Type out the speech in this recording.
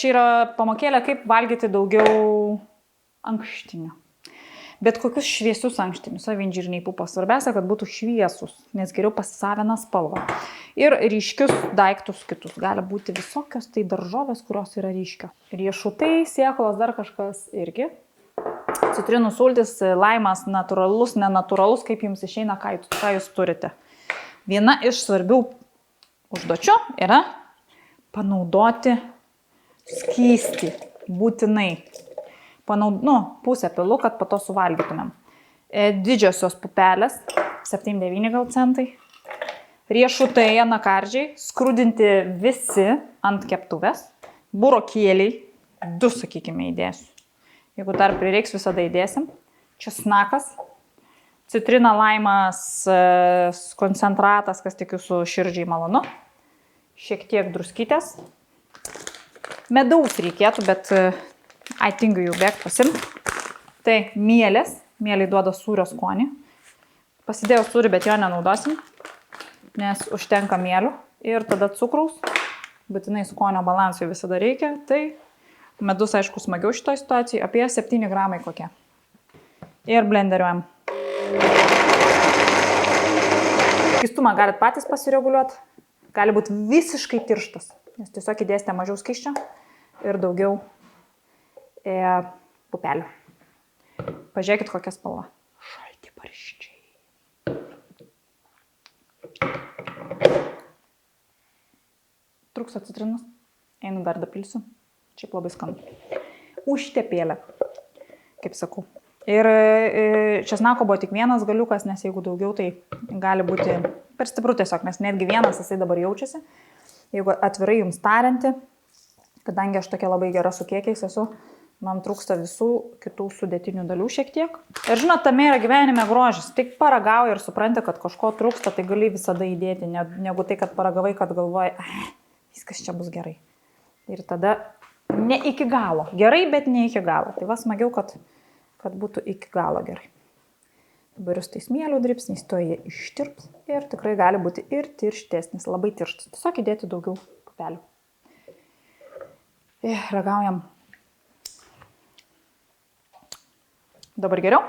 čia yra pamokėlė, kaip valgyti daugiau ankštinių. Bet kokius šviesius ankštinius, avinžirniai pupos. Svarbiausia, kad būtų šviesus, nes geriau pasisavina spalvą. Ir ryškius daiktus kitus. Gali būti visokios tai daržovės, kurios yra ryškio. Riešutai, sėklos, dar kažkas irgi. Citrinų sultis, laimas, natūralus, nenatūralus, kaip jums išeina, ką jūs turite. Viena iš svarbių užduočių yra panaudoti skystį. Būtinai. Pusę pilu, kad po to suvalgytumėm. Didžiosios pupelės, 7-9 gal centai. Riešutai, anakardžiai, skrudinti visi ant keptuvės. Burokėliai, 2, sakykime, įdėsiu. Jeigu dar prireiks, visada įdėsim. Česnakas, citrina, laimas, koncentratas, kas tik jūsų širdžiai malonu. Šiek tiek druskytės. Medaus reikėtų, bet tingiu jau bėgt pasimti. Tai mielės. Mieliai duoda sūrio skonį. Pasidėjau sūrį, bet jo nenaudosim, nes užtenka mielių. Ir tada cukraus. Būtinai skonio balansui visada reikia. Tai medus, aišku, smagiau šitoj situacijai. Apie 7 gramai kokie. Ir blenderiuojam. Skystumą galit patys pasireguliuoti. Gali būti visiškai tirštas. Nes tiesiog įdėsite mažiau skysčio ir daugiau pupelių. Pažiūrėkit, kokia spalva. Šalti barščiai. Trūksta citrinos. Einu dar dapilsiu. Šiaip labai skanu. Užtepėlė, kaip sakau. Ir česnako buvo tik vienas galiukas, nes jeigu daugiau, tai gali būti per stipru tiesiog, nes netgi vienas jisai dabar jaučiasi. Jeigu atvirai jums tarianti, kadangi aš tokia labai gera su kiekiais esu, man trūksta visų kitų sudėtinių dalių šiek tiek. Ir žinot, tame yra gyvenime grožis. Tik paragauji ir supranti, kad kažko trūksta, tai gali visada įdėti, negu tai, kad paragavai, kad galvoji, viskas čia bus gerai. Ir tada ne iki galo. Gerai, bet ne iki galo. Tai va smagiau, kad būtų iki galo gerai. Dabar jūs tai smėlių dripsniais, to jie ištirps ir tikrai gali būti ir tirštesnis, labai tirštas. Tiesiog įdėti daugiau pupelių. Ir ragaujam. Dabar geriau?